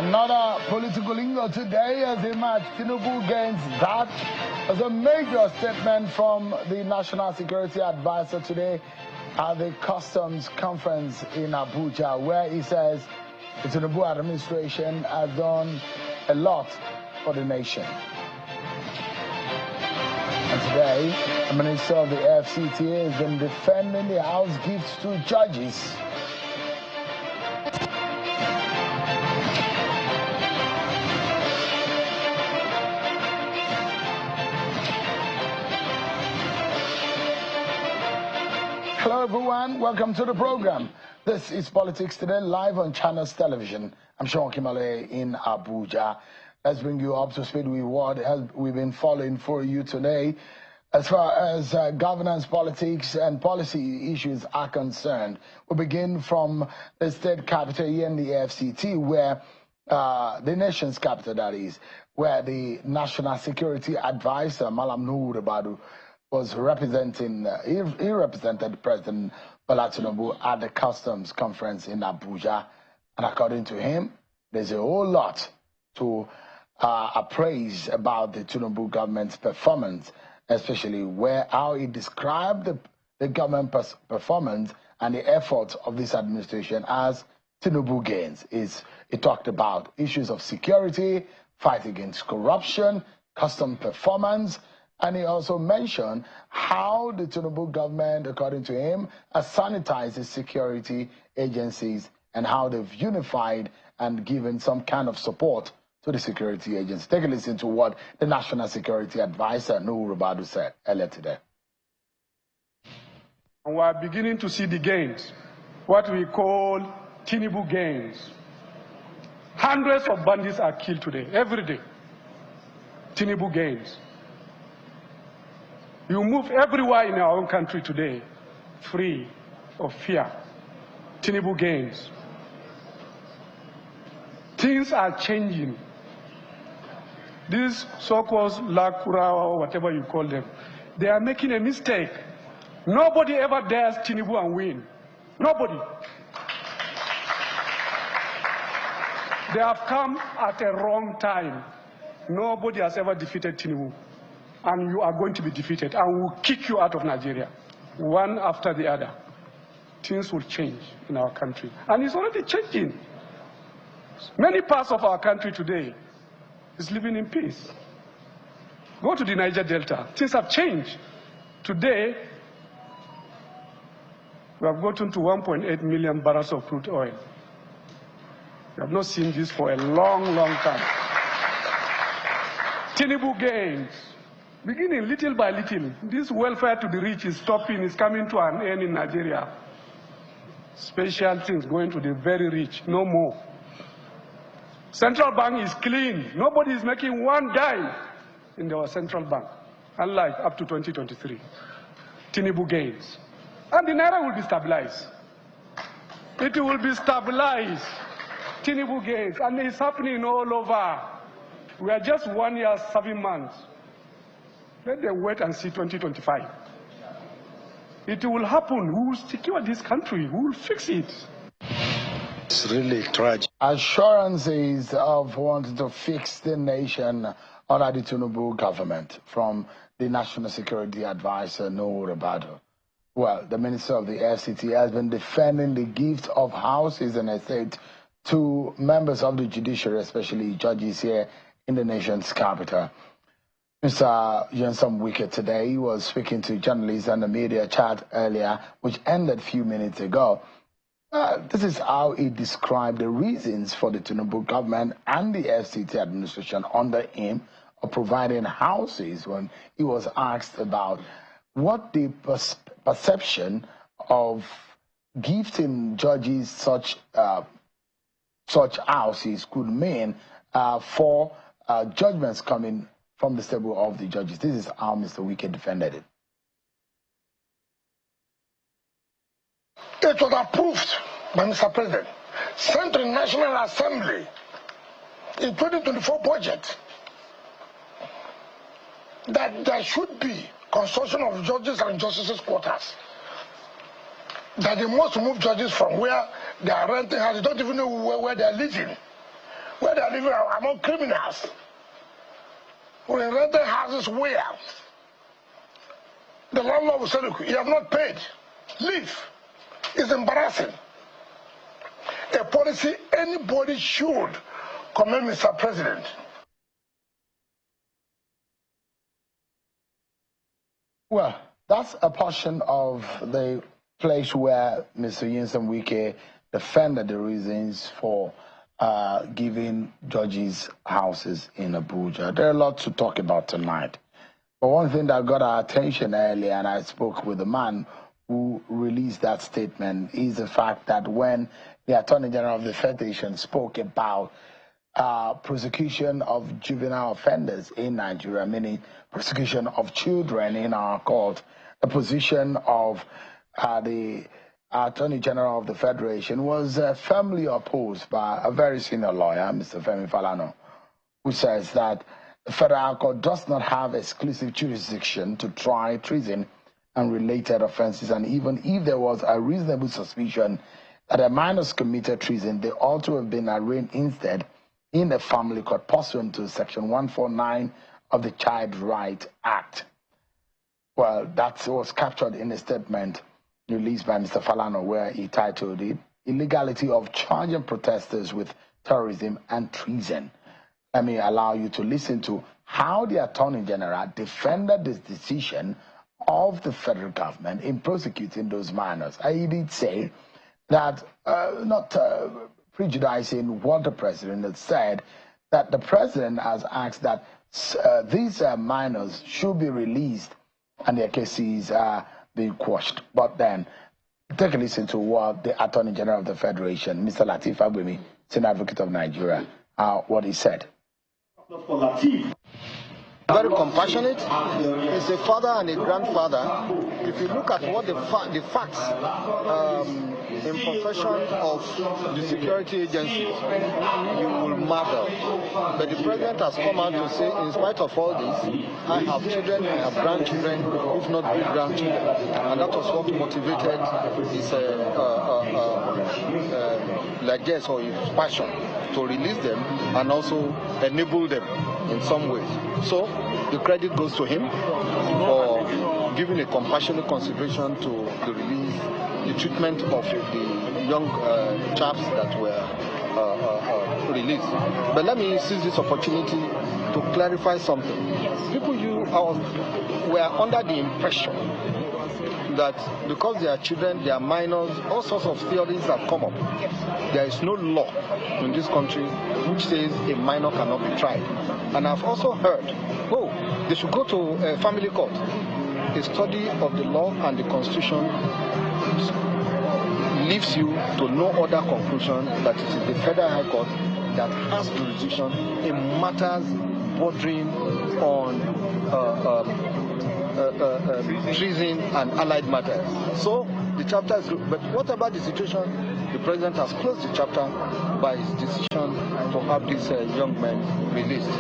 Another political lingo today as emerged. Tinubu gains that as a major statement from the National Security Advisor today at the Customs Conference in Abuja, where he says the Tinubu administration has done a lot for the nation. And today, the Minister of the FCTA has been defending the House gifts to judges. Hello everyone, welcome to the program. This is Politics Today, live on Channels Television. I'm Sean Kimale in Abuja. Let's bring you up to speed with what we've been following for you today. As far as governance, politics, and policy issues are concerned, we begin from the state capital here in the FCT, where the nation's capital, that is, where the National Security Advisor, Malam Nuhu Rabadu, was representing, he represented President Bola Tinubu at the Customs Conference in Abuja. And according to him, there's a whole lot to appraise about the Tinubu government's performance, especially how he described the government performance and the efforts of this administration as Tinubu gains. He talked about issues of security, fight against corruption, custom performance, and he also mentioned how the Tinubu government, according to him, has sanitized the security agencies and how they've unified and given some kind of support to the security agencies. Take a listen to what the National Security Advisor, Nuhu Rabadu, said earlier today. We are beginning to see the gains, what we call Tinubu gains. Hundreds of bandits are killed today, every day. Tinubu gains. You move everywhere in our own country today, free of fear. Tinubu gains. Things are changing. These so-called Lakura or whatever you call them, they are making a mistake. Nobody ever dares Tinubu and win. Nobody. They have come at a wrong time. Nobody has ever defeated Tinubu. And you are going to be defeated, and we'll kick you out of Nigeria, one after the other. Things will change in our country, and it's already changing. Many parts of our country today is living in peace. Go to the Niger Delta, things have changed. Today, we have gotten to 1.8 million barrels of crude oil. We have not seen this for a long, long time. Tinubu gains. Beginning little by little, this welfare to the rich is stopping, is coming to an end in Nigeria. Special things going to the very rich, no more. Central bank is clean. Nobody is making one dime in our central bank, unlike up to 2023. Tinubu gains. And the Naira will be stabilized. It will be stabilized. Tinubu gains. And it's happening all over. We are just 1 year, 7 months. Let them wait and see 2025. It will happen. We will secure this country. We will fix it. It's really tragic. Assurances of wanting to fix the nation under the Tinubu government from the National Security Advisor, Nuhu Rabadu. Well, the Minister of the FCT has been defending the gift of houses and estates to members of the Judicial, especially judges here in the nation's capital. Mr. Jensen Wike today was speaking to journalists on the media chat earlier, which ended a few minutes ago. This is how he described the reasons for the Tinubu government and the FCT administration under him of providing houses when he was asked about what the perception of gifting judges such houses could mean for judgments coming from the stable of the judges. This is how Mr. Wike defended it. It was approved by Mr. President, sent to the National Assembly in 2024 budget that there should be construction of judges and justices' quarters. That they must move judges from where they are renting houses. They don't even know where they are living. where they are living among criminals who in rented houses where the landlord will say, look, you have not paid. Leave. It's embarrassing. A policy anybody should commend, Mr. President. Well, that's a portion of the place where Mr. Yinsen Wike defended the reasons for giving judges houses in Abuja. There are a lot to talk about tonight. But one thing that got our attention earlier, and I spoke with the man who released that statement, is the fact that when the Attorney General of the Federation spoke about prosecution of juvenile offenders in Nigeria, meaning prosecution of children in our court, the position of the Attorney General of the Federation was firmly opposed by a very senior lawyer, Mr. Femi Falana, who says that the Federal Court does not have exclusive jurisdiction to try treason and related offenses, and even if there was a reasonable suspicion that a minors committed treason, they ought to have been arraigned instead in a family court pursuant to Section 149 of the Child Rights Act. Well, that was captured in a statement released by Mr. Falana, where he titled it, "Illegality of Charging Protesters with Terrorism and Treason." Let me allow you to listen to how the Attorney General defended this decision of the federal government in prosecuting those minors. I did say that, not prejudicing what the president had said, that the president has asked that these minors should be released and their cases being quashed. But then, take a listen to what the Attorney General of the Federation, Mr. Lateef Fagbemi, Senior Advocate of Nigeria, what he said. Very compassionate. He's a father and a grandfather. If you look at what the facts in profession of the security agencies, you will marvel. But the president has come out to say, in spite of all this, I have children, I have grandchildren, if not great-grandchildren. And that was what motivated his largesse or his passion to release them and also enable them in some ways. So the credit goes to him for giving a compassionate consideration to the release, the treatment of the young chaps that were released. But let me seize this opportunity to clarify something. People were under the impression that because they are children, they are minors, all sorts of theories have come up. There is no law in this country which says a minor cannot be tried. And I've also heard, they should go to a family court. A study of the law and the constitution leaves you to no other conclusion that it is the Federal High Court that has jurisdiction in matters bordering on treason and allied matters. So the chapter is, but what about the situation? The president has closed the chapter by his decision to have these young men released.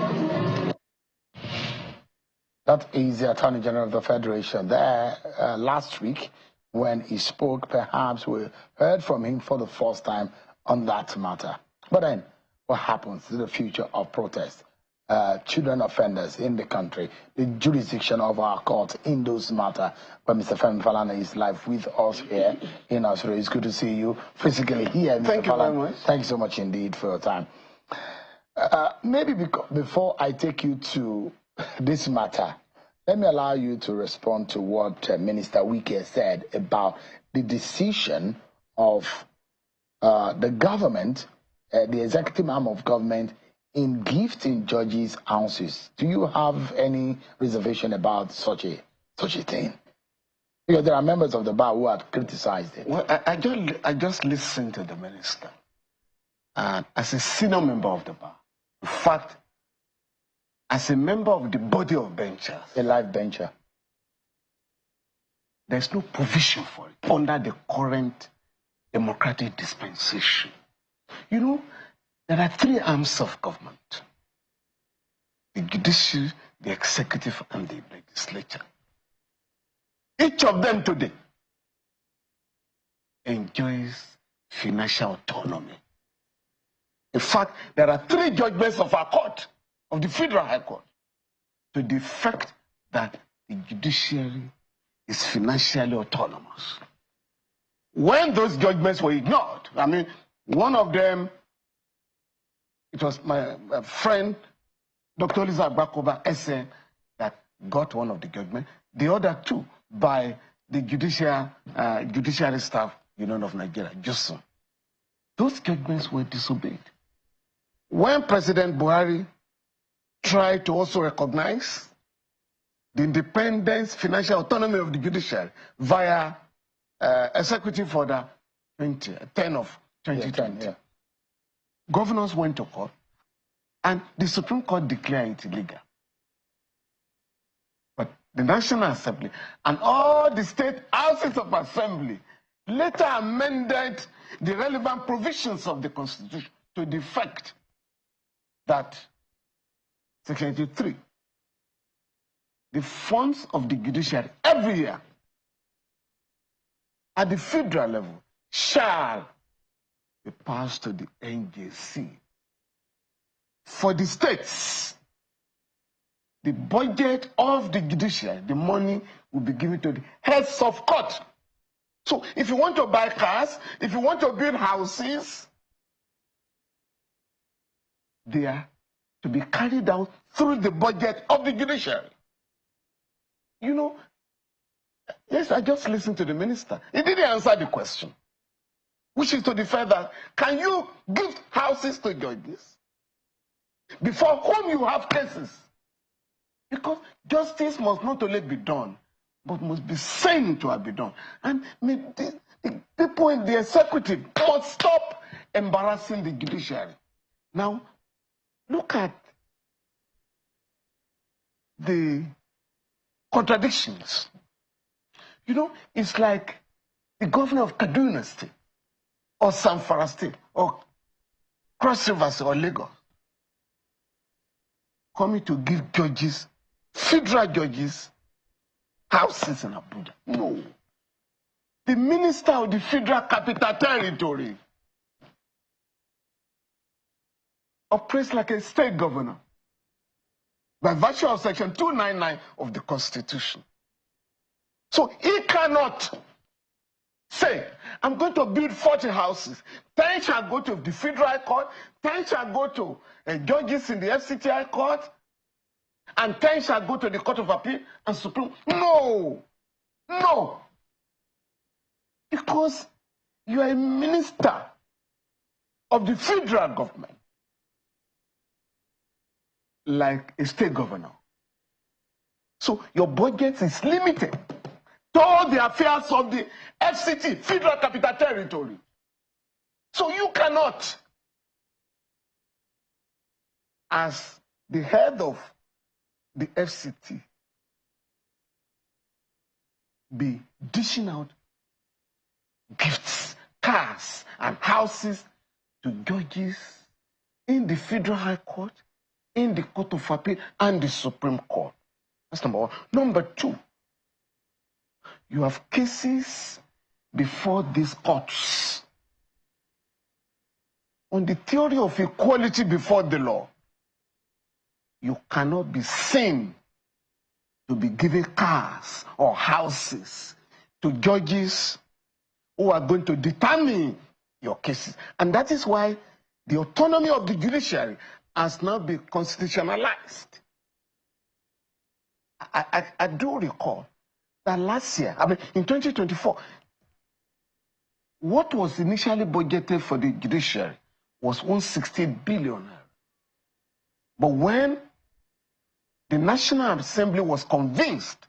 That is the Attorney General of the Federation there last week when he spoke. Perhaps we heard from him for the first time on that matter. But then, what happens to the future of protest? Children offenders in the country, the jurisdiction of our court in those matters. But Mr. Femi Falana is live with us here in Australia. It's good to see you physically here, Mr. Thank you Falana. very much. Thank you so much indeed for your time. Maybe before I take you to this matter, let me allow you to respond to what Minister Wike said about the decision of the government, the executive arm of government, in gifting judges houses. Do you have any reservation about such a thing? Because there are members of the bar who have criticized it. Well, I just listened to the minister, and as a senior member of the bar, in fact, as a member of the body of benchers, A live bencher. there's no provision for it under the current democratic dispensation. You know, there are three arms of government: the judicial, the executive, and the legislature. Each of them today enjoys financial autonomy. In fact, there are 3 judgments of our court, of the Federal High Court, to the effect that the judiciary is financially autonomous. When those judgments were ignored, I mean, one of them, it was my friend, Dr. Liza Bakoba SN, that got one of the judgments. The other 2 by the Judiciary Staff Union of Nigeria, Judicial. Those judgments were disobeyed. When President Buhari tried to also recognize the independence, financial autonomy of the judiciary via Executive Order 10 of 2020, yeah. Governors went to court, and the Supreme Court declared it illegal. But the National Assembly and all the state houses of assembly later amended the relevant provisions of the Constitution to the effect that Section 83, the funds of the judiciary every year at the federal level shall be passed to the NJC. For the states, the budget of the judiciary, the money will be given to the heads of court. So if you want to buy cars, if you want to build houses, they are to be carried out through the budget of the judiciary. You know, yes, I just listened to the minister. He didn't answer the question, which is to the fact that, can you give houses to judges before whom you have cases? Because justice must not only be done, but must be seen to have been done. And the people in the executive must stop embarrassing the judiciary. Now, look at the contradictions. You know, it's like the governor of Kaduna State, or Zamfara State, or Cross Rivers, or Lagos, coming to give judges, federal judges, houses in Abuja. No. The minister of the Federal Capital Territory operates like a state governor by virtue of Section 299 of the Constitution. So he cannot say, I'm going to build 40 houses. 10 shall go to the Federal Court, 10 shall go to judges in the FCTI Court, and 10 shall go to the Court of Appeal and Supreme. No! No! Because you are a minister of the federal government, like a state governor. So your budget is limited to all the affairs of the FCT, Federal Capital Territory. So you cannot, as the head of the FCT, be dishing out gifts, cars, and houses to judges in the Federal High Court, in the Court of Appeal, and the Supreme Court. That's number one. Number two, you have cases before these courts on the theory of equality before the law. You cannot be seen to be giving cars or houses to judges who are going to determine your cases. And that is why the autonomy of the judiciary has now been constitutionalized. I do recall that last year, I mean, in 2024, what was initially budgeted for the judiciary was 160 billion. But when the National Assembly was convinced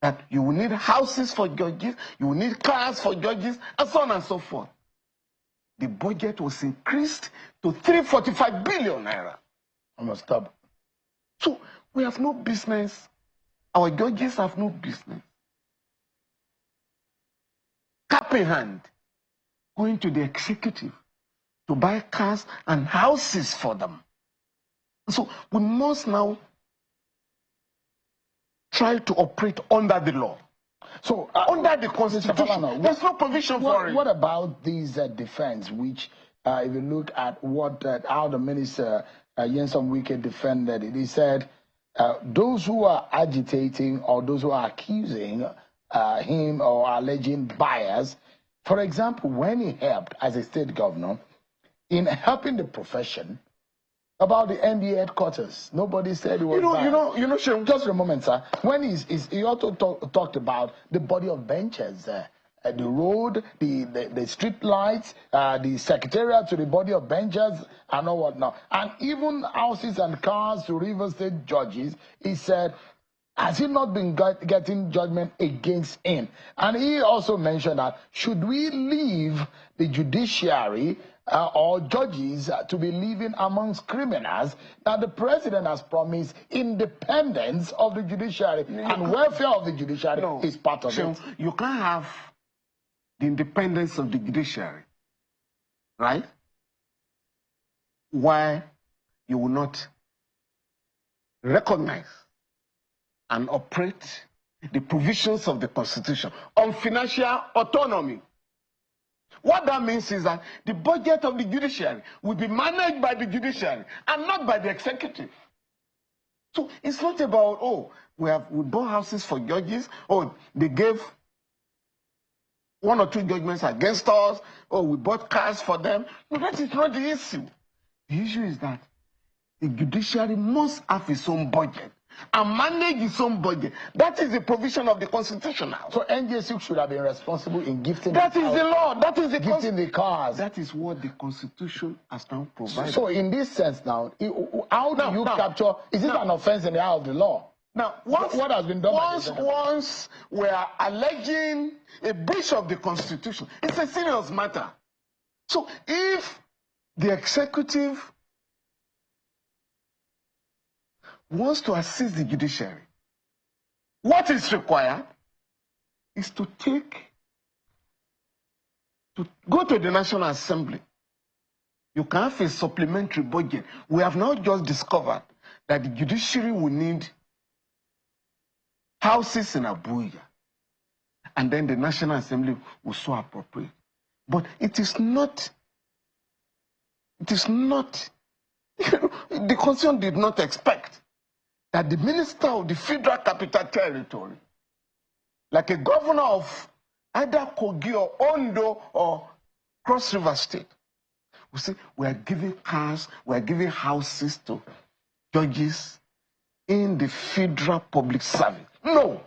that you will need houses for judges, you will need cars for judges, and so on and so forth, the budget was increased to 345 billion naira. Almost double. So we have no business, our judges have no business, cap in hand, going to the executive to buy cars and houses for them. So we must now try to operate under the law. So under the Constitution, there's no provision for it. What about these defense, which if you look at what how the minister Nyesom Wike defended it, he said those who are agitating or those who are accusing him or alleging bias, for example, when he helped as a state governor in helping the profession about the NDA headquarters, nobody said it was bad. Seun. Just a moment, sir. When he also talked about the body of benches, the road, the street lights, the secretariat to the body of benches, and all whatnot, and even houses and cars to River State judges, he said, has he not been getting judgment against him? And he also mentioned that should we leave the judiciary or judges to be living amongst criminals, that the president has promised independence of the judiciary and welfare of the judiciary is part of it. You can't have the independence of the judiciary, right? Why you will not recognize and operate the provisions of the Constitution on financial autonomy. What that means is that the budget of the judiciary will be managed by the judiciary and not by the executive. So it's not about, oh, we bought houses for judges, oh, they gave 1 or 2 judgments against us, oh, we bought cars for them. No, that is not the issue. The issue is that the judiciary must have its own budget and manage its own budget. That is the provision of the Constitution now. So NJC should have been responsible in gifting. That is the law. That is the gifting the cars. That is what the Constitution has now provided. So in this sense now, how do you capture? Is it an offense in the eye of the law? Now, what has been done? Once we are alleging a breach of the Constitution, it's a serious matter. So if the executive wants to assist the judiciary, what is required is to go to the National Assembly. You can have a supplementary budget. We have now just discovered that the judiciary will need houses in Abuja, and then the National Assembly will so appropriate. But it is not, the Constitution did not expect that the minister of the Federal Capital Territory, like a governor of either Kogi or Ondo or Cross River State, will say, we are giving cars, we are giving houses to judges in the federal public service. No.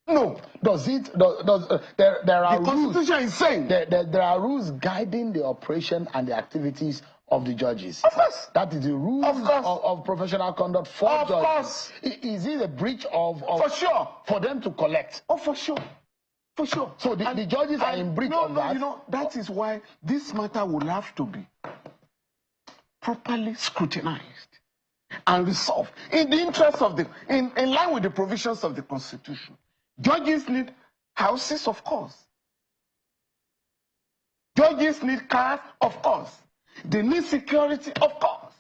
No. There are the Constitution is saying there are rules guiding the operation and the activities of the judges. Of course. That is the rule of professional conduct for judges. Of course. Is it a breach of for sure, for them to collect? Oh, for sure. For sure. So the judges are in breach of that? You know, that is why this matter will have to be properly scrutinized and resolved in the interest of in line with the provisions of the Constitution. Judges need houses, of course. Judges need cars, of course. They need security, of course.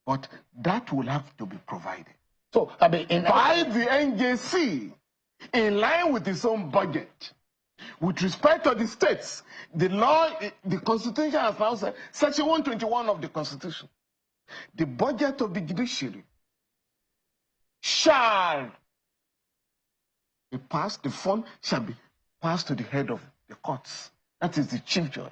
But that will have to be provided. So, I mean, by the NJC, in line with its own budget. With respect to the states, the law, the Constitution has now said, Section 121 of the Constitution, the budget of the judiciary shall be passed, the fund shall be passed to the head of the courts. That is the chief judge.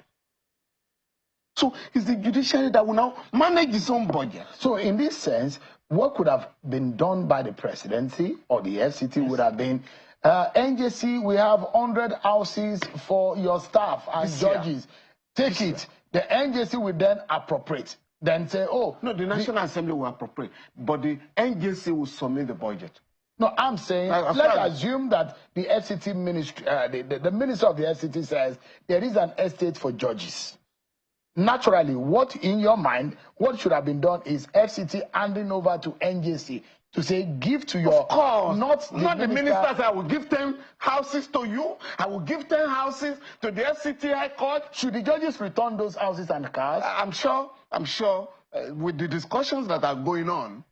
So it's the judiciary that will now manage its own budget. So in this sense, what could have been done by the presidency or the FCT would have been, NJC, we have 100 houses for your staff and judges. Take it. The NJC will then appropriate. Then say, oh. No, the National Assembly will appropriate. But the NJC will submit the budget. No, I'm saying, let's assume that the FCT ministry, the minister of the FCT says there is an estate for judges. Naturally, what in your mind, what should have been done is FCT handing over to NJC to say, give to your... Of course. Not the ministers. I will give 10 houses to you. I will give 10 houses to the FCT High Court. Should the judges return those houses and cars? I'm sure with the discussions that are going on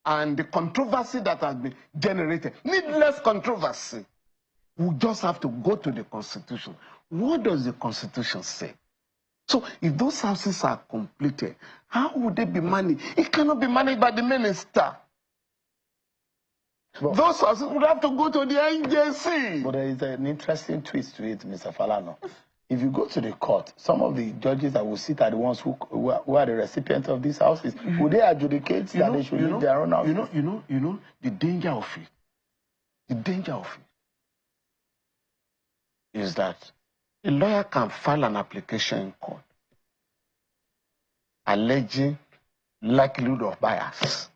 and the controversy that has been generated, needless controversy, we just have to go to the Constitution. What does the Constitution say? So if those houses are completed, how would they be managed? It cannot be managed by the minister. Well, those houses would have to go to the agency. But there is an interesting twist to it, Mr. Falana. If you go to the court, some of the judges that will sit are the ones who are the recipients of these houses. Would they adjudicate that they should leave their own houses? You know, the danger of it. The danger of it is that a lawyer can file an application in court alleging likelihood of bias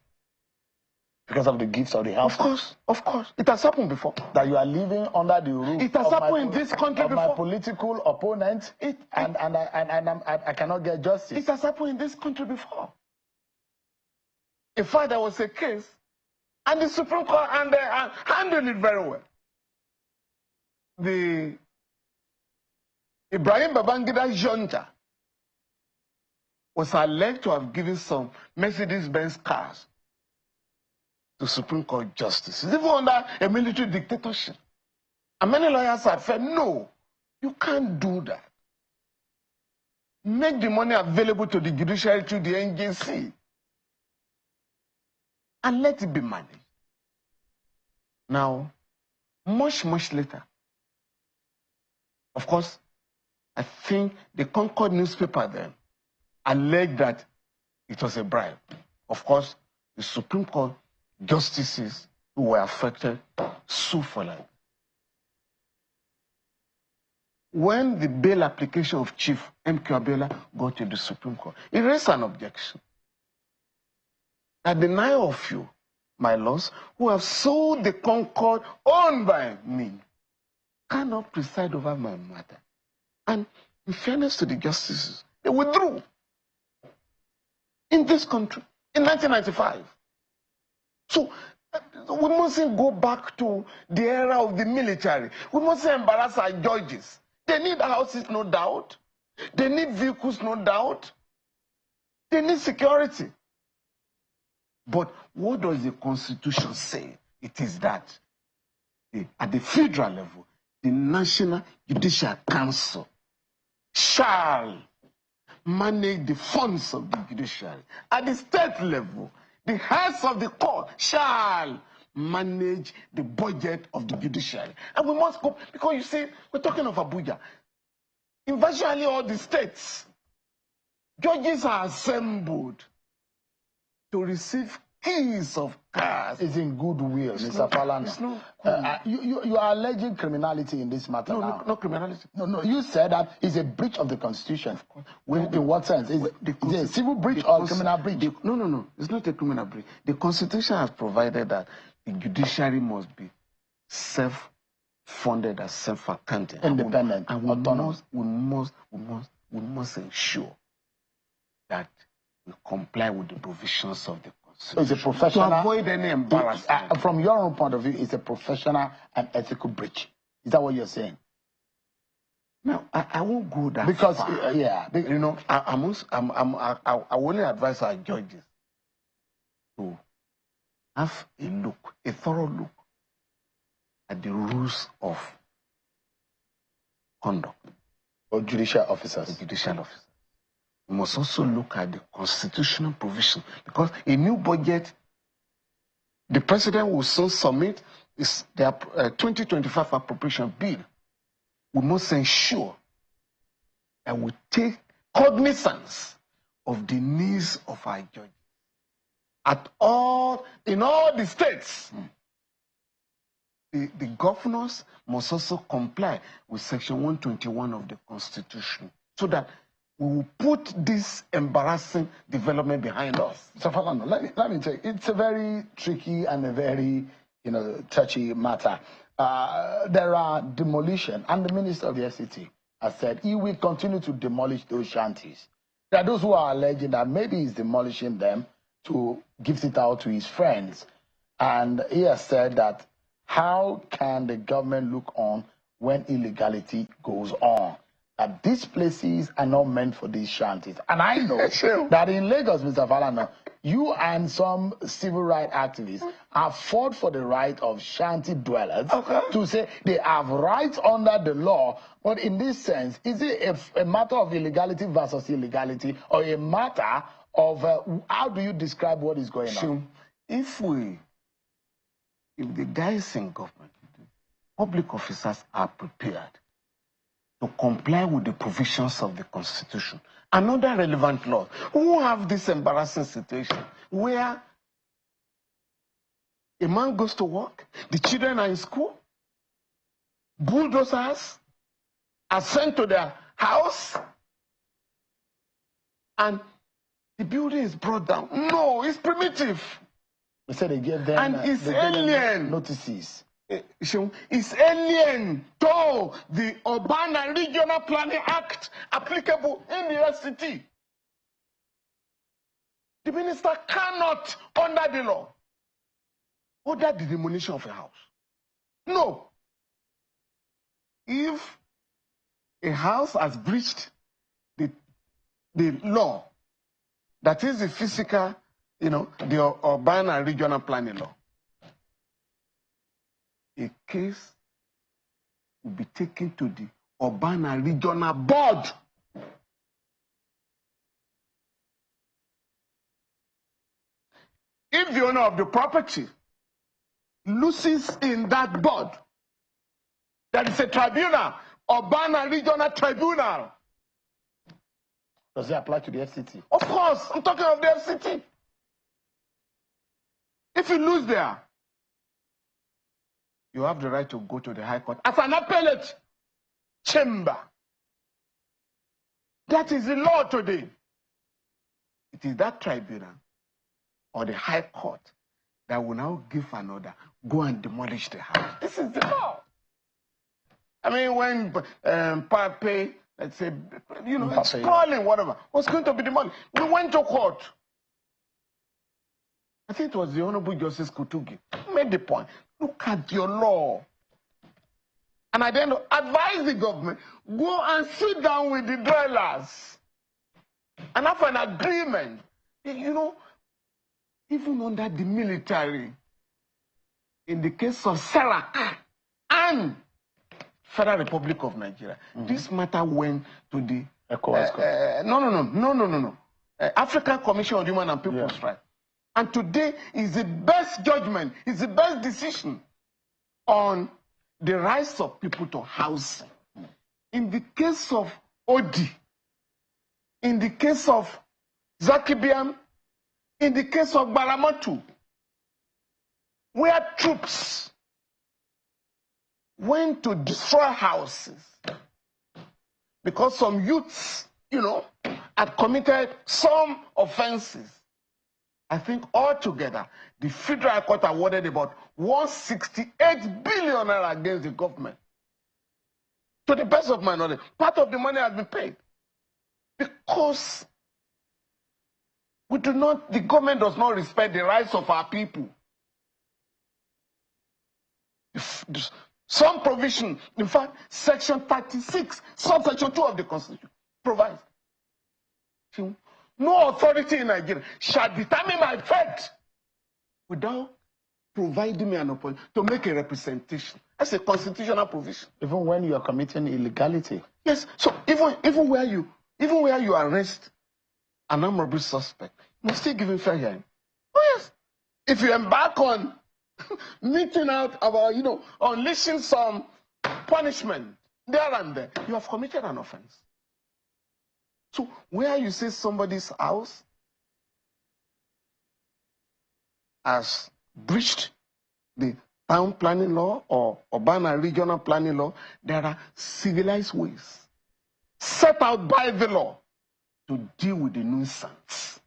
Because of the gifts of the house. Of course. It has happened before. That you are living under the roof It has happened in this country of before. my political opponent, and I cannot get justice. It has happened in this country before. In fact, there was a case, and the Supreme Court handled it very well. The Ibrahim Babangida junta was alleged to have given some Mercedes-Benz cars to Supreme Court justices, even under a military dictatorship. And many lawyers have said, no, you can't do that. Make the money available to the judiciary through the NJC. And let it be managed. Now, much later, of course, I think the Concord newspaper then alleged that it was a bribe. Of course, the Supreme Court justices who were affected sued for that. When the bail application of Chief M.K. Abiola got to the Supreme Court, he raised an objection that the 9 of you, my lords, who have sold the Concord owned by me, cannot preside over my matter. And in fairness to the justices, they withdrew in this country in 1995. So we mustn't go back to the era of the military. We mustn't embarrass our judges. They need houses, no doubt. They need vehicles, no doubt. They need security. But what does the Constitution say? It is that at the federal level, the National Judicial Council shall manage the funds of the judiciary. At the state level, the heads of the court shall manage the budget of the judiciary. And we must go, because you see, we're talking of Abuja. In virtually all the states, judges are assembled to receive keys of cars. It's in goodwill, Mr. Falana. You are alleging criminality in this matter now. No criminality. No, you said that it's a breach of the Constitution. In what sense? Is it a civil breach or criminal breach? No. It's not a criminal breach. The Constitution has provided that the judiciary must be self-funded and self-accounting. Independent, autonomous. We must ensure that we comply with the provisions of the Constitution. So it's a professional... To avoid any embarrassment. From your own point of view, it's a professional and ethical breach. Is that what you're saying? No, I won't go that because, far. You know, I only advise our judges to have a thorough look at the rules of conduct. Or judicial officers. The judicial officers. We must also look at the constitutional provision, because a new budget, the president will soon submit their 2025 appropriation bill. We must ensure that we take cognizance of the needs of our judges in all the states. The governors must also comply with Section 121 of the Constitution, so that we will put this embarrassing development behind us. So, Falana, let me tell you, it's a very tricky and a very, touchy matter. There are demolition, and the Minister of the SCT has said he will continue to demolish those shanties. There are those who are alleging that maybe he's demolishing them to give it out to his friends. And he has said that how can the government look on when illegality goes on? That these places are not meant for these shanties. And I know that in Lagos, Mr. Falana, you and some civil rights activists have fought for the right of shanty dwellers to say they have rights under the law. But in this sense, is it a matter of illegality versus illegality, or a matter of how do you describe what is going on? If the guys in government, public officers are prepared to comply with the provisions of the Constitution and other relevant laws, who have this embarrassing situation where a man goes to work, the children are in school, bulldozers are sent to their house, and the building is brought down. No, it's primitive. They said they gave them, and it's alien notices. It's alien to the Urban and Regional Planning Act applicable in the FCT. The minister cannot, under the law, order the demolition of a house. No. If a house has breached the law, that is the physical, the Urban and Regional Planning law, a case will be taken to the Urban and Regional Board. If the owner of the property loses in that board, there is a tribunal, Urban and Regional Tribunal. Does it apply to the FCT? Of course, I'm talking of the FCT. If you lose there, you have the right to go to the High Court as an appellate chamber. That is the law today. It is that tribunal or the High Court that will now give an order, go and demolish the house. This is the law. I mean, when Pape, let's say, sprawling, whatever, was going to be demolished, we went to court. I think it was the Honorable Justice Kutugi who made the point. Look at your law. And I then advise the government, go and sit down with the dwellers and have an agreement. Even under the military, in the case of Sarak and Federal Republic of Nigeria, this matter went to the African Commission on Human and People's Rights. And today is the best judgment, is the best decision on the rights of people to housing. In the case of Odi, in the case of Zakibiam, in the case of Baramatu, where troops went to destroy houses because some youths, had committed some offenses. I think altogether, the Federal Court awarded about 168 billion against the government. To the best of my knowledge, part of the money has been paid. Because the government does not respect the rights of our people. Some provision, in fact, Section 36, subsection 2 of the Constitution, provides no authority in Nigeria shall determine my fate without providing me an opportunity to make a representation. That's a constitutional provision. Even when you are committing illegality. Yes. So even where you arrest an armed robbery suspect, you must still give him fair hearing. Oh yes. If you embark on meeting out about unleashing some punishment there and there, you have committed an offense. So where you say somebody's house has breached the town planning law or urban and regional planning law, there are civilized ways set out by the law to deal with the nuisance.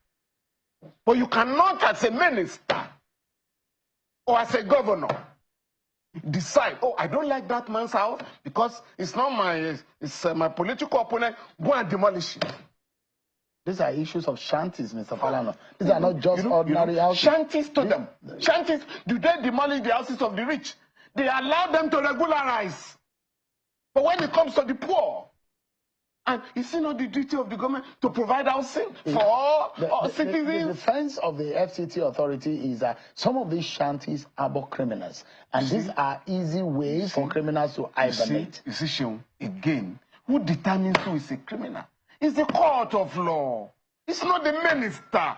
But you cannot, as a minister or as a governor, decide, oh, I don't like that man's house because it's not my political opponent, go and demolish it. These are issues of shanties, Mr. Falana. These are not just ordinary houses. Shanties to them. Shanties, do they demolish the houses of the rich? They allow them to regularize. But when it comes to the poor And is it not the duty of the government to provide housing for all citizens? The defense of the FCT authority is that some of these shanties harbor criminals. And these are easy ways for criminals to hibernate. You see, Sean, again, who determines who is a criminal? It's the court of law. It's not the minister.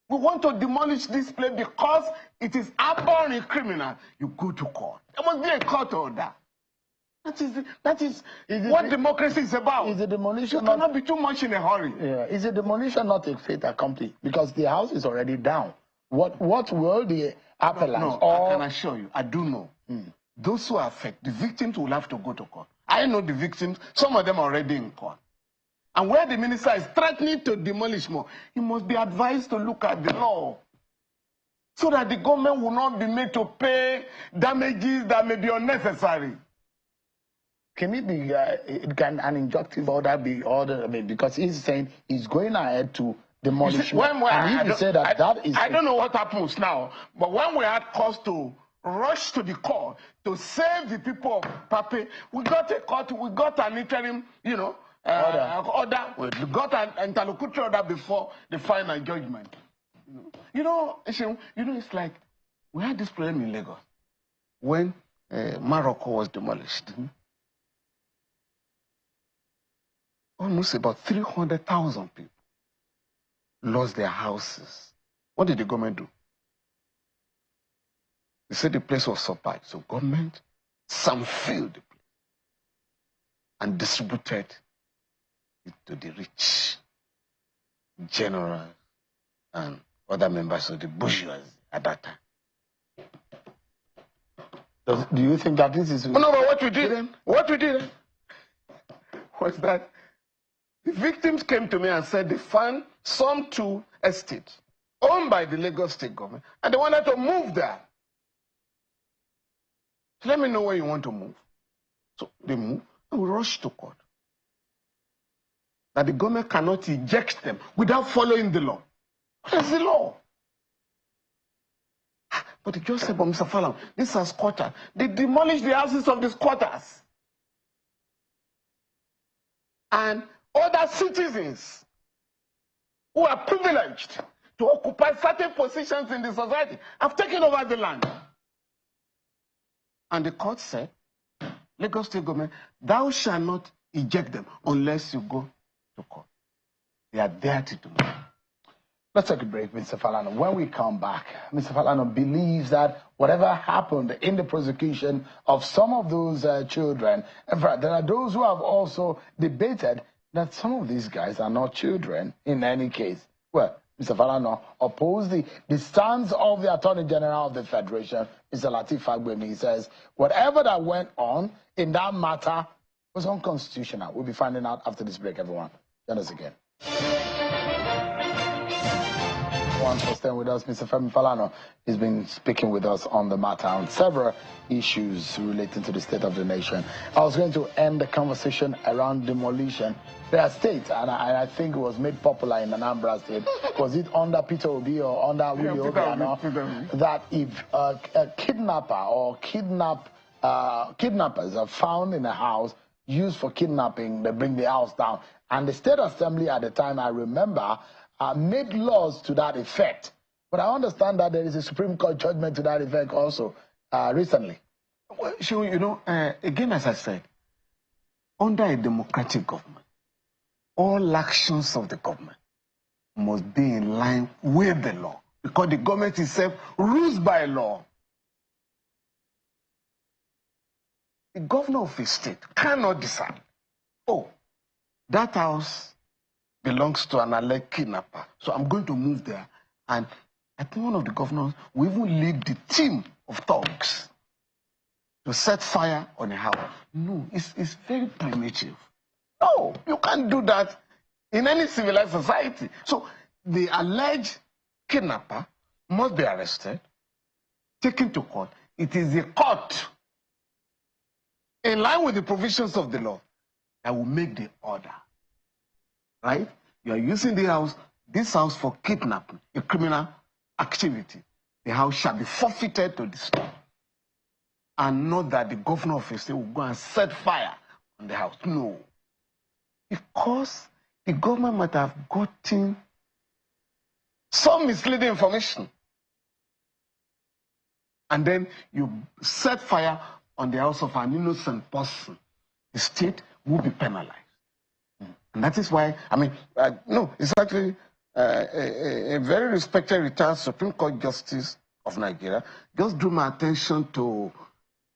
We want to demolish this place because it is harboring a criminal. You go to court. There must be a court order. That is what democracy is about. Is the demolition you cannot be too much in a hurry. Yeah. Is the demolition not a fait accompli? Because the house is already down. What will the appellants? No, I can assure you, I do know. Those who are affected, the victims will have to go to court. I know the victims, some of them are already in court. And where the minister is threatening to demolish more, he must be advised to look at the law. So that the government will not be made to pay damages that may be unnecessary. Can it be, can an injunctive order be ordered? I mean, because he's saying he's going ahead to demolish. I don't know what happens now, but when we had cause to rush to the court to save the people of Pape, we got a court, we got an interim, order. We got an interlocutory order before the final judgment. It's like we had this problem in Lagos when Morocco was demolished. Almost about 300,000 people lost their houses. What did the government do? They said the place was supplied. So government, some filled the place and distributed it to the rich, generals, and other members of the bourgeoisie at that time. Do you think that this is... No, but what we did was that the victims came to me and said they found some two estates owned by the Lagos state government and they wanted to move there. So let me know where you want to move. So they moved and we rushed to court. That the government cannot eject them without following the law. What is the law? But the judge said, but Mr. Falana, these are squatters. They demolished the houses of the squatters. And other citizens who are privileged to occupy certain positions in the society have taken over the land. And the court said, Lagos state government, thou shalt not eject them unless you go to court. They are there to do it. Let's take a break, Mr. Falana. When we come back, Mr. Falana believes that whatever happened in the prosecution of some of those children, in fact, there are those who have also debated that some of these guys are not children in any case. Well, Mr. Falana opposed the stance of the Attorney General of the Federation, Mr. Lateef Fagbemi. He says whatever that went on in that matter was unconstitutional. We'll be finding out after this break, everyone. Join us again. Once for staying with us, Mr. Femi Falana has been speaking with us on the matter on several issues relating to the state of the nation. I was going to end the conversation around demolition. Their state, and I think it was made popular in Anambra State, was it under Peter Obi or under Willie Obiano, that if a kidnapper or kidnappers are found in a house used for kidnapping, they bring the house down. And the State Assembly at the time, I remember, made laws to that effect. But I understand that there is a Supreme Court judgment to that effect also recently. Well, sure, again, as I said, under a democratic government, all actions of the government must be in line with the law, because the government itself rules by law. The governor of a state cannot decide, oh, that house belongs to an alleged kidnapper, so I'm going to move there. And I think one of the governors will even lead the team of thugs to set fire on a house. No, it's very primitive. No, you can't do that in any civilized society. So the alleged kidnapper must be arrested, taken to court. It is the court, in line with the provisions of the law, that will make the order. Right? You are using this house for kidnapping, a criminal activity. The house shall be forfeited to the state. And not that the governor of a state will go and set fire on the house. No. because the government might have gotten some misleading information. And then you set fire on the house of an innocent person. The state will be penalized. And that is why, no, it's actually a very respected retired Supreme Court Justice of Nigeria just drew my attention to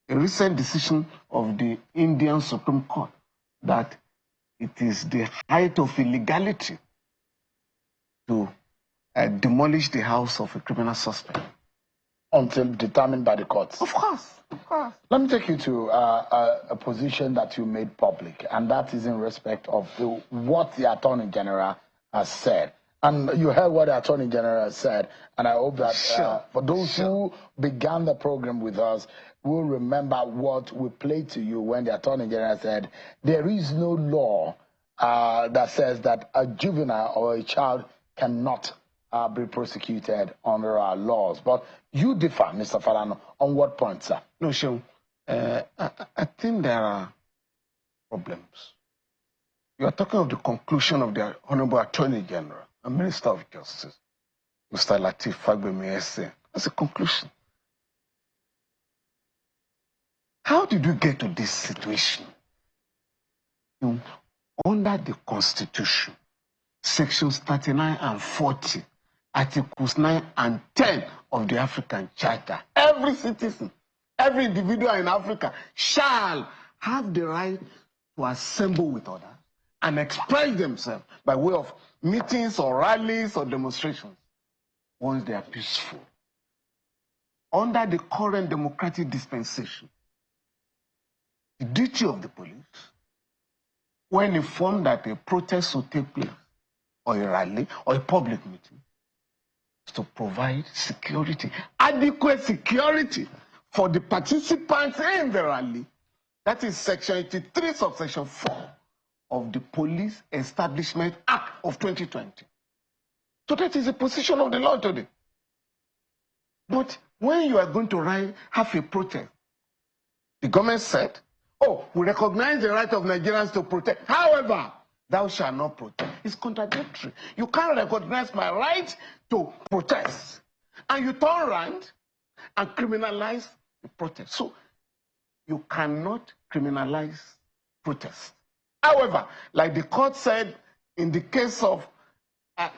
a recent decision of the Indian Supreme Court that it is the height of illegality to demolish the house of a criminal suspect. Until determined by the courts. Of course, of course. Let me take you to a position that you made public, and that is in respect of what the Attorney General has said. And you heard what the Attorney General has said, and I hope that for those who began the program with us, will remember what we played to you when the Attorney General said, there is no law that says that a juvenile or a child cannot be prosecuted under our laws. But you differ, Mr. Falana, on what point, sir? No, Sean. I think there are problems. You are talking of the conclusion of the Honorable Attorney General and Minister of Justice, Mr. Lateef Fagbemi. That's a conclusion. How did we get to this situation? Under the Constitution, Sections 39 and 40, Articles 9 and 10 of the African Charter, every citizen, every individual in Africa shall have the right to assemble with others and express themselves by way of meetings or rallies or demonstrations once they are peaceful. Under the current democratic dispensation, the duty of the police, when informed that a protest will take place, or a rally, or a public meeting, is to provide security, adequate security for the participants in the rally. That is Section 83, subsection 4 of the Police Establishment Act of 2020. So that is the position of the law today. But when you are going to have a protest, the government said, oh, we recognize the right of Nigerians to protest. However, thou shalt not protest. It's contradictory. You can't recognize my right to protest, and you turn around and criminalize the protest. So you cannot criminalize protest. However, like the court said in the case of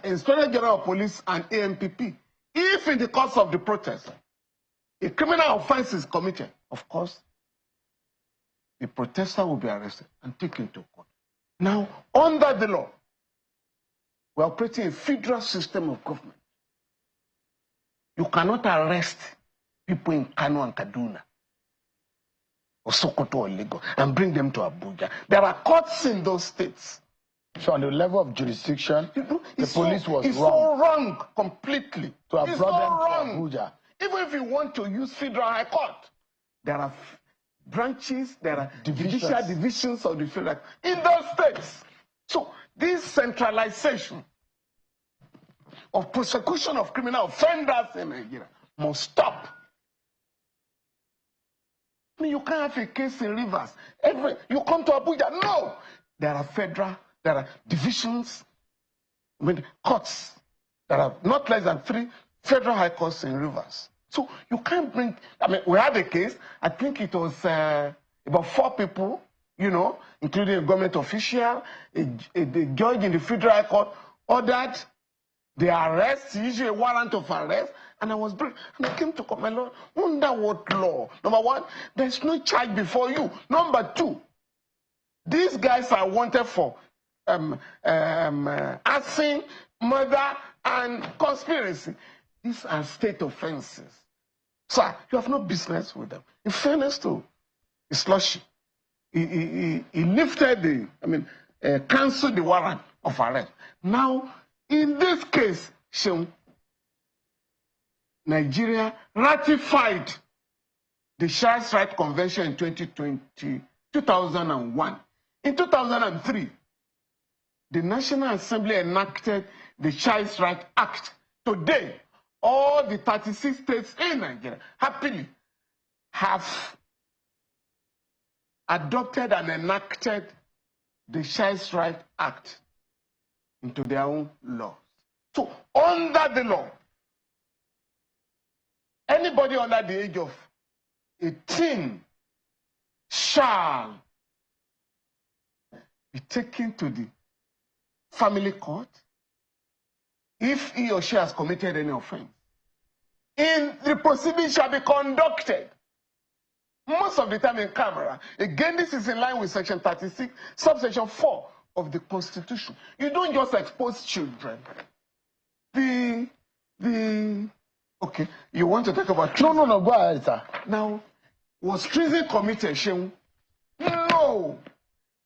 Inspector General of Police and AMPP, if in the course of the protest a criminal offense is committed, of course, the protester will be arrested and taken to court. Now, under the law, we're operating a federal system of government. You cannot arrest people in Kano and Kaduna or Sokoto or Lagos and bring them to Abuja. There are courts in those states. So on the level of jurisdiction, the police was wrong. So wrong completely. To have brought them to Abuja. Even if you want to use federal high court, there are branches, there are judicial divisions of the federal in those states. So this centralization of prosecution of criminal offenders in Nigeria must stop. I mean, you can't have a case in Rivers. You come to Abuja, no. There are divisions, courts. There are not less than 3 federal high courts in Rivers. So you can't bring, we had a case, I think it was about 4 people, including a government official, a judge in the federal high court ordered the arrest, usually a warrant of arrest, and I came to court, my Lord, under what law? Number 1, there's no charge before you. Number 2, these guys are wanted for arson, murder, and conspiracy. These are state offenses. Sir, you have no business with them. In fairness to Slushy, he lifted canceled the warrant of arrest. Now, in this case, Nigeria ratified the Child Rights Convention in 2001. In 2003, the National Assembly enacted the Child Rights Act. Today, all the 36 states in Nigeria happily have adopted and enacted the Child Rights Act into their own laws. So under the law, anybody under the age of 18 shall be taken to the family court if he or she has committed any offense. In the proceedings shall be conducted most of the time in camera. Again, this is in line with section 36, subsection 4 of the Constitution. You don't just expose children. Okay, you want to talk about treason? No, go ahead, sir. Now, was treason committed, Shehu? No.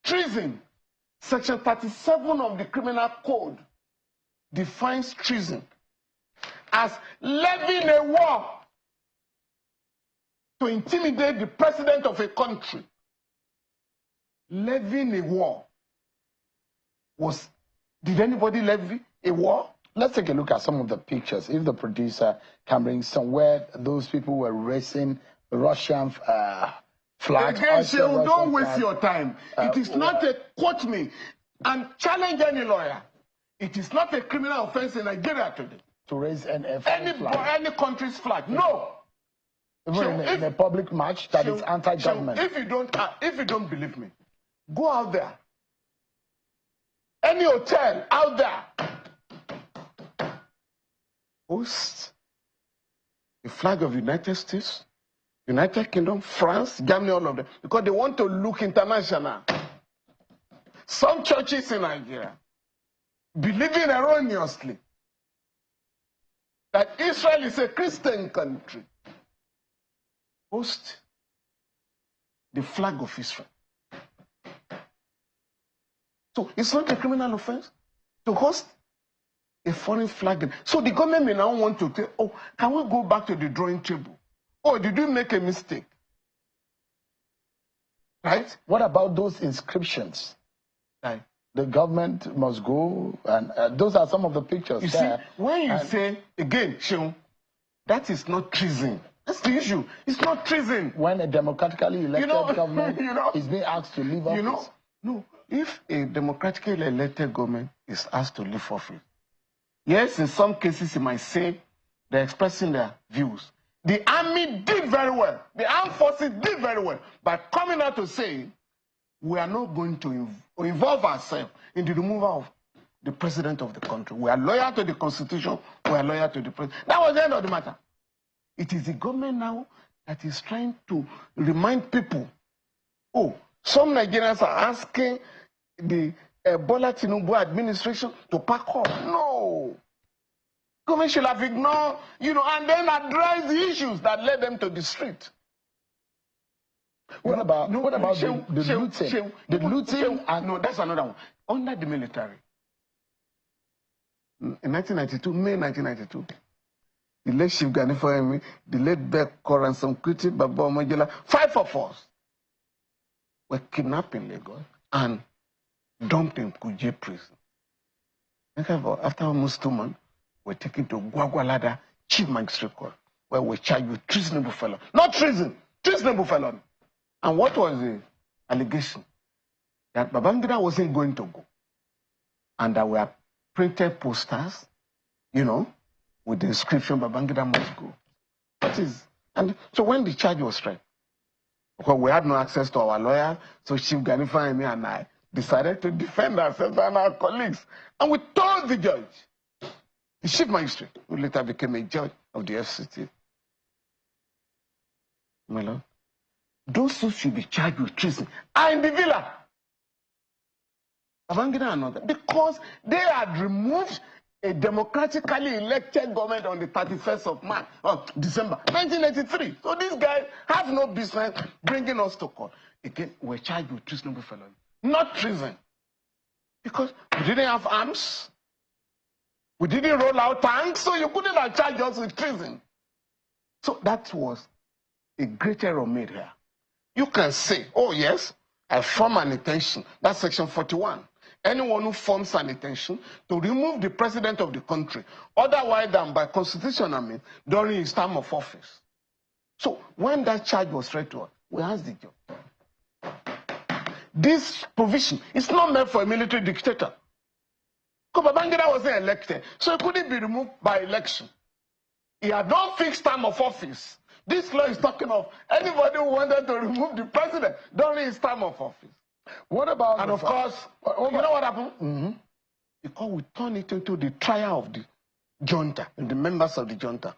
Treason. Section 37 of the Criminal Code defines treason as levying a war to intimidate the president of a country. Levying a war. Did anybody levy a war? Let's take a look at some of the pictures. If the producer can bring somewhere, those people were raising Russian flags. Again, Shehu, don't waste your time. It is not a, quote me, and challenge any lawyer. It is not a criminal offense in Nigeria today To raise flag. any country's flag. No. Even in a public march that is anti-government. If you don't believe me, go out there. Any hotel out there, host the flag of the United States, United Kingdom, France, Germany, all of them, because they want to look international. Some churches in Nigeria believing erroneously that Israel is a Christian country, host the flag of Israel. So it's not a criminal offense to host a foreign flag. So the government may now want to say, oh, can we go back to the drawing table? Oh, did you make a mistake? Right? What about those inscriptions? Right. The government must go, and those are some of the pictures. You see, when you say, again, Shehu, that is not treason. That's the issue. It's not treason. When a democratically elected government is being asked to leave office. No, if a democratically elected government is asked to leave office, yes, in some cases, you might say they're expressing their views. The army did very well. The armed forces did very well by coming out to say, we are not going to involve ourselves in the removal of the president of the country. We are loyal to the Constitution. We are loyal to the president. That was the end of the matter. It is the government now that is trying to remind people, oh, some Nigerians are asking the Bola Tinubu administration to pack up. No. Government should have ignored, and then address the issues that led them to the street. What about the looting? The looting and no, that's another one. Under the military, in 1992, May 1992, the late Chief Gani Femi, the late Beck Kor, and some critics, Baba Omajela, 5 of us were kidnapped in Lagos and dumped in Kuje prison. After almost 2 months, we're taken to Gwagwalada Chief Magistrate Court, where we're charged with treasonable felony. Not treason, treasonable felony. And what was the allegation? That Babangida wasn't going to go. And there were printed posters, with the inscription, Babangida must go. And so when the charge was read, because we had no access to our lawyer, so Chief Gani Femi and I decided to defend ourselves and our colleagues. And we told the judge, the chief magistrate, who later became a judge of the FCT, my lord, those who should be charged with treason are in the villa. Babangida and others, because they had removed a democratically elected government on the 31st of December 1983. So these guys have no business bringing us to court. Again, we're charged with treasonable felony, not treason. Because we didn't have arms. We didn't roll out tanks, so you couldn't have charged us with treason. So that was a great error made here. You can say, oh yes, I form an intention. That's section 41. Anyone who forms an intention to remove the president of the country, otherwise than by constitution, during his term of office. So when that charge was read to us, we asked the judge, this provision is not meant for a military dictator. Because Babangida wasn't elected, so he couldn't be removed by election. He had no fixed term of office. This law is talking of anybody who wanted to remove the president during his term of office. What about... And of course, you know what happened? Because we turned it into the trial of the junta, and the members of the junta.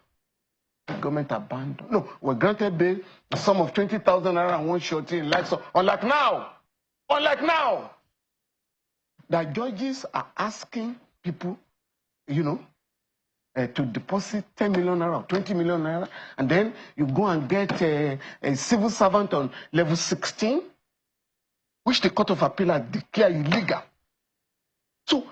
The government abandoned. No, we granted bail, a sum of 20,000 naira and one shot in like so. Unlike now, that judges are asking people, you know, to deposit 10 million naira or 20 million naira, and then you go and get a civil servant on level 16, which the Court of Appeal has declared illegal. So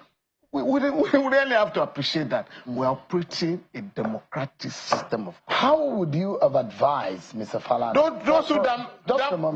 we really have to appreciate that we're operating a democratic system of... How would you have advised, Mr. Falana? Those who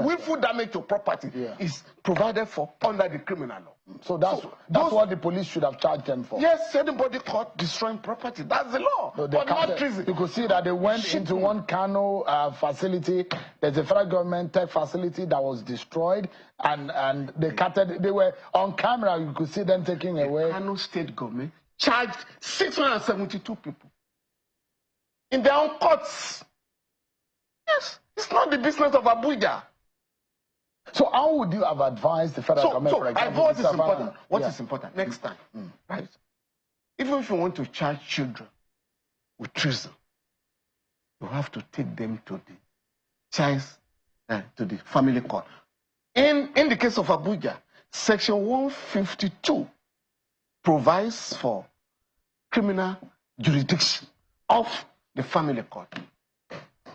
willful damage to property is provided for under the criminal law. So that's what the police should have charged them for. Yes, anybody caught destroying property, that's the law. No, but not treason. You could see that they went into one Kano facility. There's a federal government tech facility that was destroyed, and they were on camera. You could see them taking away. Kano state government charged 672 people in their own courts. Yes, it's not the business of Abuja. So how would you have advised the federal government, for example? What is important? What is important? Next time, right? Even if you want to charge children with treason, you have to take them to the family court. In the case of Abuja, Section 152 provides for criminal jurisdiction of the family court.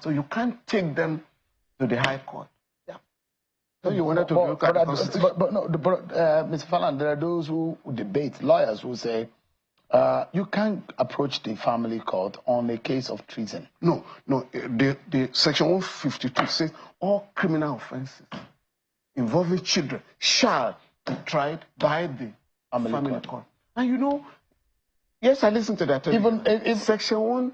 So you can't take them to the high court. So you wanted to look at the Constitution. But Mr. Falana, there are those who debate, lawyers who say, you can't approach the family court on a case of treason. No. The Section 152 says all criminal offenses involving children shall be tried by the family court. And you know, yes, I listened to that. Even if Section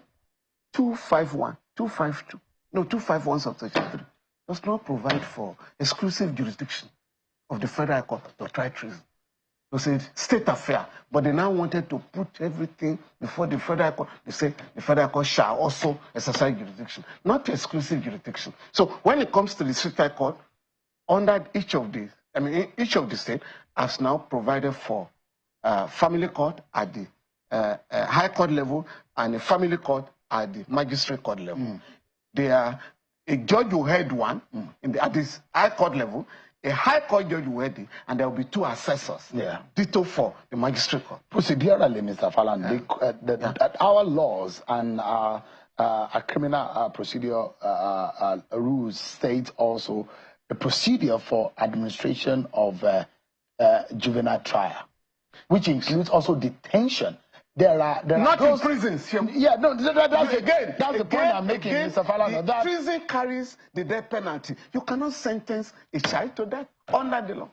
251, 252, no, 251 subsection 3 does not provide for exclusive jurisdiction of the federal court to try treason. They said state affair, but they now wanted to put everything before the federal court. They say the federal court shall also exercise jurisdiction, not exclusive jurisdiction. So when it comes to the state court, under each of the state has now provided for family court at the high court level and a family court at the magistrate court level. They are a judge will head one at this high court level, a high court judge will head it, and there will be two assessors. Ditto for the magistrate court. Procedurally, Mr. Falana, our laws and our criminal procedure rules state also a procedure for administration of juvenile trial, which includes also detention. There are not in prisons. Yeah, no, that's the point I'm making, Mr. Falana. The prison carries the death penalty. You cannot sentence a child to death under the law.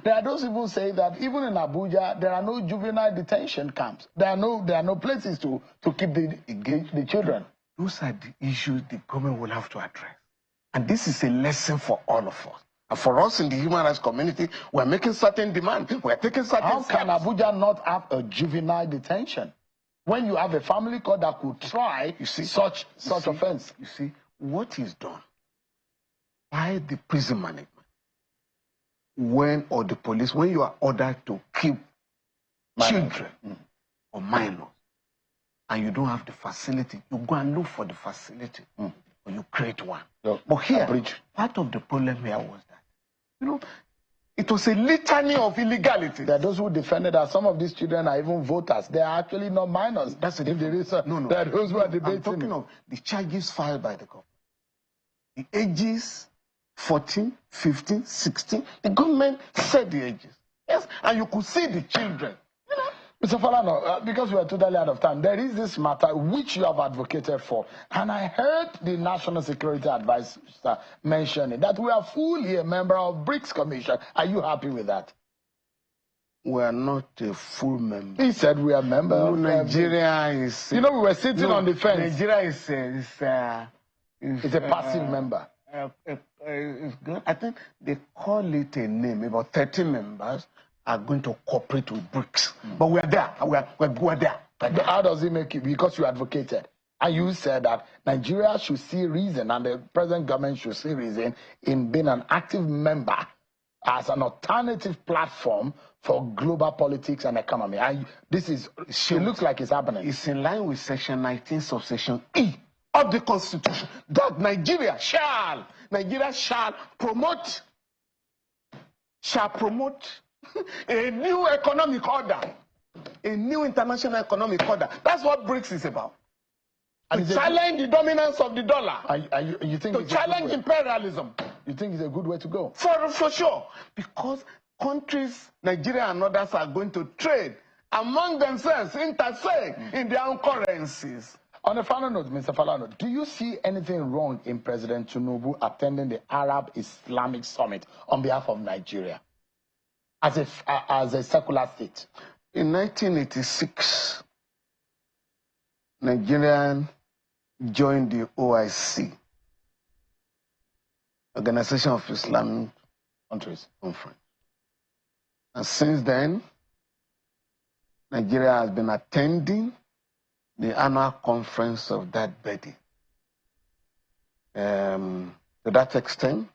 There are those people who say that even in Abuja, there are no juvenile detention camps. There are no places to keep the children. Those are the issues the government will have to address. And this is a lesson for all of us. And for us in the human rights community, we're making certain demands. We're taking certain steps. How can Abuja not have a juvenile detention when you have a family court that could try such offense? You see, what is done by the prison management or the police, when you are ordered to keep children or minors, and you don't have the facility, you go and look for the facility, or you create one. But here, part of the problem here was that, you know, it was a litany of illegality. There are those who defended that some of these children are even voters. They are actually not minors. That's the reason. No. There are those who are debating. I'm talking of the charges filed by the government. The ages 14, 15, 16. The government said the ages. Yes, and you could see the children. Mr. Falana, because we are totally out of time, there is this matter which you have advocated for. And I heard the National Security Advisor mentioning that we are fully a member of BRICS Commission. Are you happy with that? We are not a full member. He said we are members of Nigeria is... You know, we were sitting on the fence. Nigeria is a passive member. is good. I think they call it a name. About 30 members are going to cooperate with BRICS. But we're there. We're there. But how does it make you? Because you advocated. And you said that Nigeria should see reason and the present government should see reason in being an active member as an alternative platform for global politics and economy. And this is, it looks like it's happening. It's in line with Section 19, subsection E of the Constitution, that Nigeria shall promote a new economic order, a new international economic order. That's what BRICS is about. And to challenge the dominance of the dollar. You think to challenge imperialism. You think it's a good way to go? For sure. Because countries, Nigeria and others, are going to trade among themselves, intersect in their own currencies. On a final note, Mr. Falana, do you see anything wrong in President Tinubu attending the Arab Islamic Summit on behalf of Nigeria as a secular state? In 1986, Nigeria joined the OIC, Organization of Islamic Countries Conference. And since then, Nigeria has been attending the annual conference of that body. To that extent,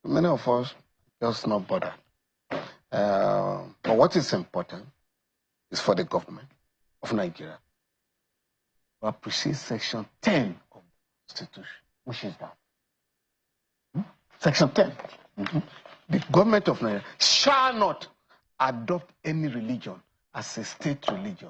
many of us just not bothered. But what is important is for the government of Nigeria to appreciate Section 10 of the Constitution. Which is that? Section 10. The government of Nigeria shall not adopt any religion as a state religion.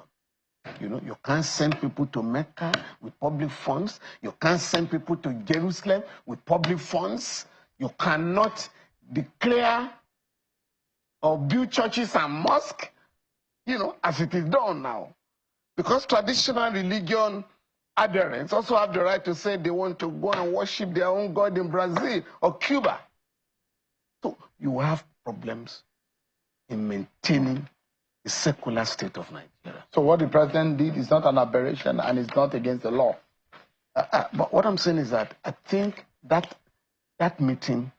You know, you can't send people to Mecca with public funds. You can't send people to Jerusalem with public funds. You cannot declare or build churches and mosques, you know, as it is done now. Because traditional religion adherents also have the right to say they want to go and worship their own God in Brazil or Cuba. So you have problems in maintaining the secular state of Nigeria. So what the president did is not an aberration and it's not against the law. But what I'm saying is that I think that meeting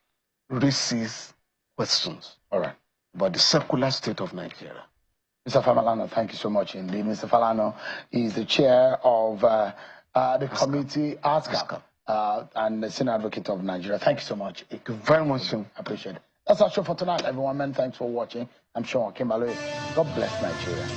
raises questions. All right. About the secular state of Nigeria. Mr. Falana, thank you so much indeed. Mr. Falana is the chair of the committee, ASCAP, and the senior advocate of Nigeria. Thank you so much. Thank you very much. I appreciate it. That's our show for tonight, everyone. Man, thanks for watching. I'm Sean Kimbalo. God bless Nigeria.